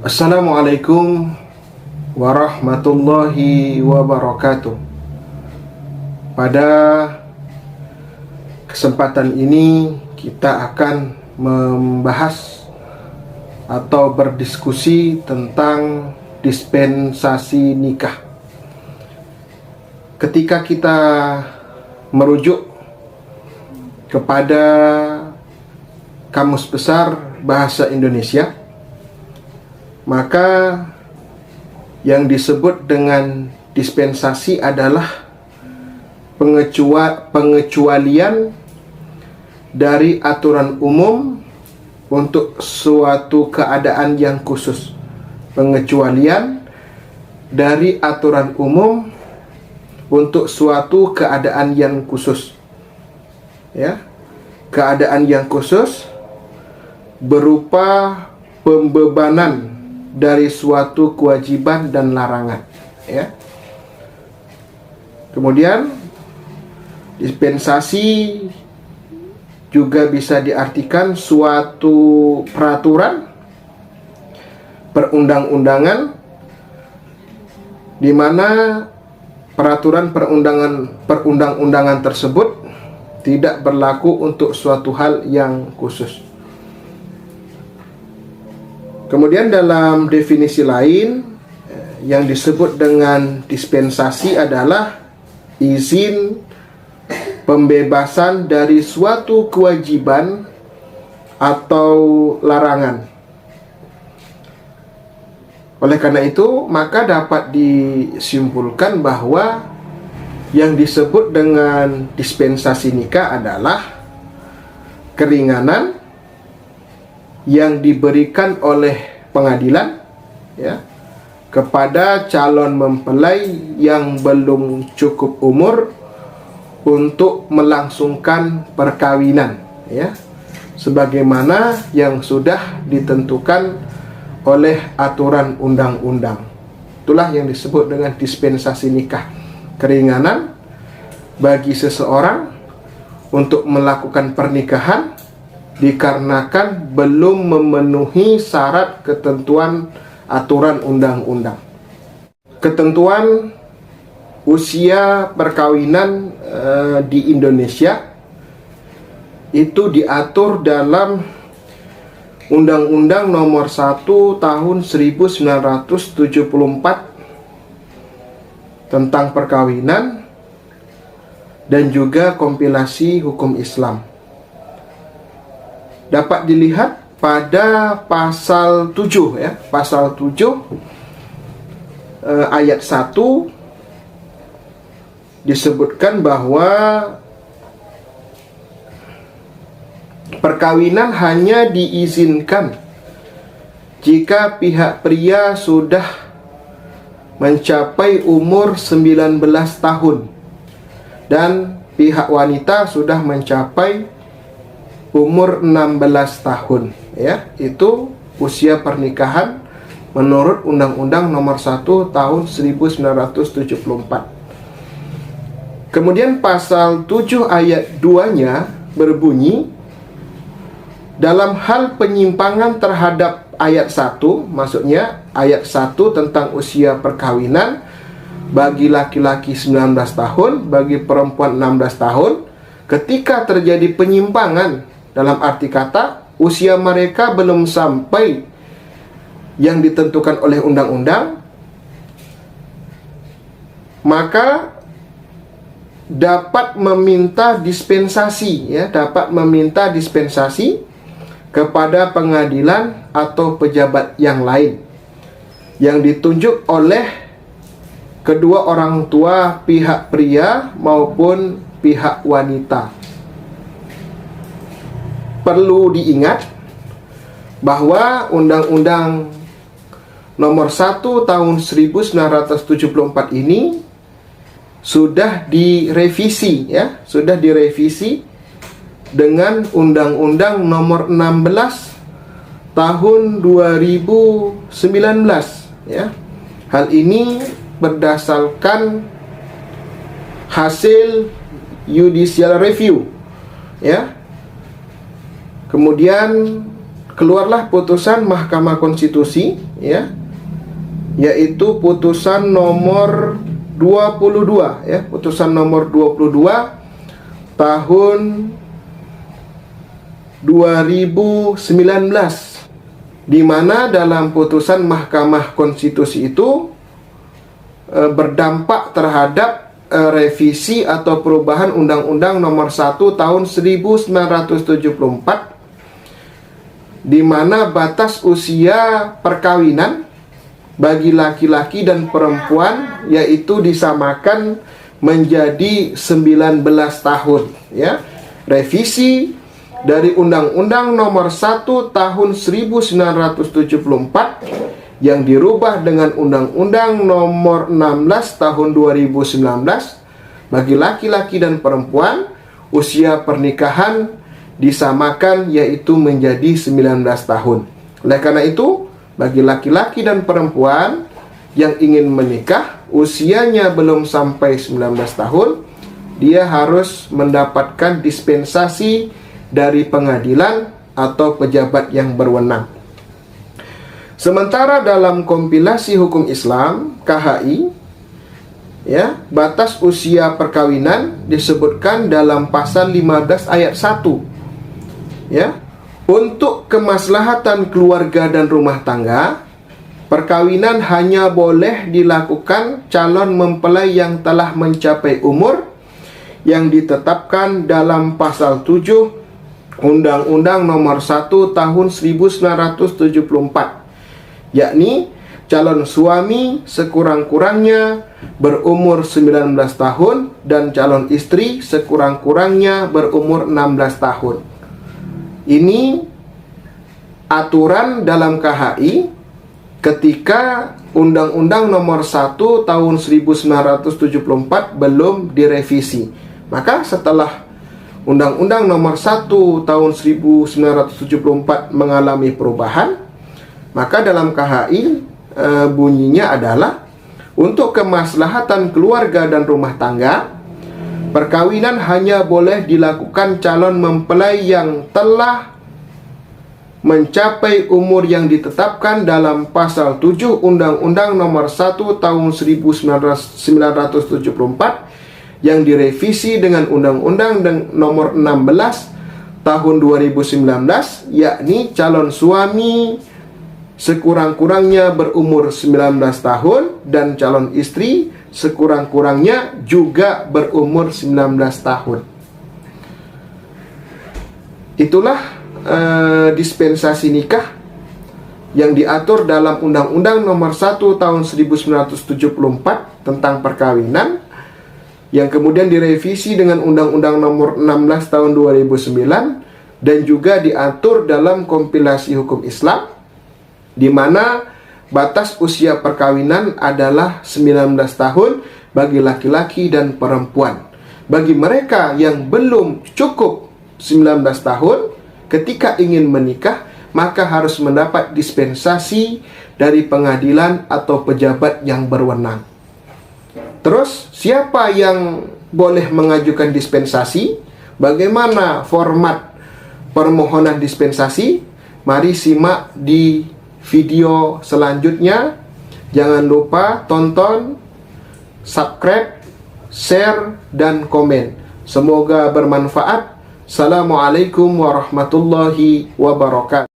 Assalamualaikum warahmatullahi wabarakatuh. Pada kesempatan ini kita akan membahas atau berdiskusi tentang dispensasi nikah. Ketika kita merujuk kepada Kamus Besar Bahasa Indonesia, maka yang disebut dengan dispensasi adalah pengecualian dari aturan umum untuk suatu keadaan yang khusus. Pengecualian dari aturan umum untuk suatu keadaan yang khusus. Ya, keadaan yang khusus berupa pembebanan dari suatu kewajiban dan larangan, ya. Kemudian dispensasi juga bisa diartikan suatu peraturan perundang-undangan di mana peraturan perundang-undangan tersebut tidak berlaku untuk suatu hal yang khusus. Kemudian dalam definisi lain, yang disebut dengan dispensasi adalah izin pembebasan dari suatu kewajiban atau larangan. Oleh karena itu, maka dapat disimpulkan bahwa yang disebut dengan dispensasi nikah adalah keringanan yang diberikan oleh pengadilan, ya, kepada calon mempelai yang belum cukup umur untuk melangsungkan perkawinan, ya, sebagaimana yang sudah ditentukan oleh aturan undang-undang. Itulah yang disebut dengan dispensasi nikah, keringanan bagi seseorang untuk melakukan pernikahan dikarenakan belum memenuhi syarat ketentuan aturan undang-undang. Ketentuan usia perkawinan di Indonesia itu diatur dalam Undang-Undang Nomor 1 Tahun 1974 tentang perkawinan dan juga kompilasi hukum Islam. Dapat dilihat pada pasal 7, ya, pasal 7 ayat 1 disebutkan bahwa perkawinan hanya diizinkan jika pihak pria sudah mencapai umur 19 tahun dan pihak wanita sudah mencapai umur 16 tahun, ya. Itu usia pernikahan menurut Undang-Undang Nomor 1 Tahun 1974. Kemudian pasal 7 ayat 2-nya berbunyi, dalam hal penyimpangan terhadap ayat 1, maksudnya ayat 1 tentang usia perkawinan bagi laki-laki 19 tahun, bagi perempuan 16 tahun, ketika terjadi penyimpangan dalam arti kata usia mereka belum sampai yang ditentukan oleh undang-undang, maka dapat meminta dispensasi, ya, dapat meminta dispensasi kepada pengadilan atau pejabat yang lain yang ditunjuk oleh kedua orang tua pihak pria maupun pihak wanita. Perlu diingat bahwa Undang-Undang Nomor 1 Tahun 1974 ini sudah direvisi, ya, sudah direvisi dengan Undang-Undang Nomor 16 Tahun 2019, ya. Hal ini berdasarkan hasil judicial review, ya. Kemudian keluarlah putusan Mahkamah Konstitusi, ya, yaitu putusan nomor 22, ya, putusan nomor 22 tahun 2019, di mana dalam putusan Mahkamah Konstitusi itu berdampak terhadap revisi atau perubahan Undang-Undang Nomor 1 Tahun 1974, di mana batas usia perkawinan bagi laki-laki dan perempuan yaitu disamakan menjadi 19 tahun, ya. Revisi dari Undang-Undang Nomor 1 Tahun 1974 yang dirubah dengan Undang-Undang Nomor 16 Tahun 2019 bagi laki-laki dan perempuan usia pernikahan disamakan yaitu menjadi 19 tahun. Oleh karena itu, bagi laki-laki dan perempuan yang ingin menikah usianya belum sampai 19 tahun, dia harus mendapatkan dispensasi dari pengadilan atau pejabat yang berwenang. Sementara dalam kompilasi hukum Islam KHI, ya, batas usia perkawinan disebutkan dalam pasal 15 ayat 1. Ya, untuk kemaslahatan keluarga dan rumah tangga, perkawinan hanya boleh dilakukan calon mempelai yang telah mencapai umur yang ditetapkan dalam pasal 7 Undang-Undang Nomor 1 Tahun 1974, yakni calon suami sekurang-kurangnya berumur 19 tahun dan calon istri sekurang-kurangnya berumur 16 tahun. Ini aturan dalam KHI ketika Undang-Undang Nomor 1 Tahun 1974 belum direvisi. Maka setelah Undang-Undang Nomor 1 Tahun 1974 mengalami perubahan, maka dalam KHI bunyinya adalah untuk kemaslahatan keluarga dan rumah tangga, perkawinan hanya boleh dilakukan calon mempelai yang telah mencapai umur yang ditetapkan dalam pasal 7 Undang-Undang Nomor 1 Tahun 1974 yang direvisi dengan Undang-Undang Nomor 16 Tahun 2019, yakni calon suami sekurang-kurangnya berumur 19 tahun dan calon istri sekurang-kurangnya juga berumur 19 tahun. Itulah dispensasi nikah yang diatur dalam Undang-Undang Nomor 1 Tahun 1974 tentang perkawinan, yang kemudian direvisi dengan Undang-Undang Nomor 16 Tahun 2009, dan juga diatur dalam kompilasi hukum Islam, di mana batas usia perkawinan adalah 19 tahun bagi laki-laki dan perempuan. Bagi mereka yang belum cukup 19 tahun ketika ingin menikah, maka harus mendapat dispensasi dari pengadilan atau pejabat yang berwenang. Terus, siapa yang boleh mengajukan dispensasi? Bagaimana format permohonan dispensasi? Mari simak di video selanjutnya. Jangan lupa tonton, subscribe, share, dan komen. Semoga bermanfaat. Assalamualaikum warahmatullahi wabarakatuh.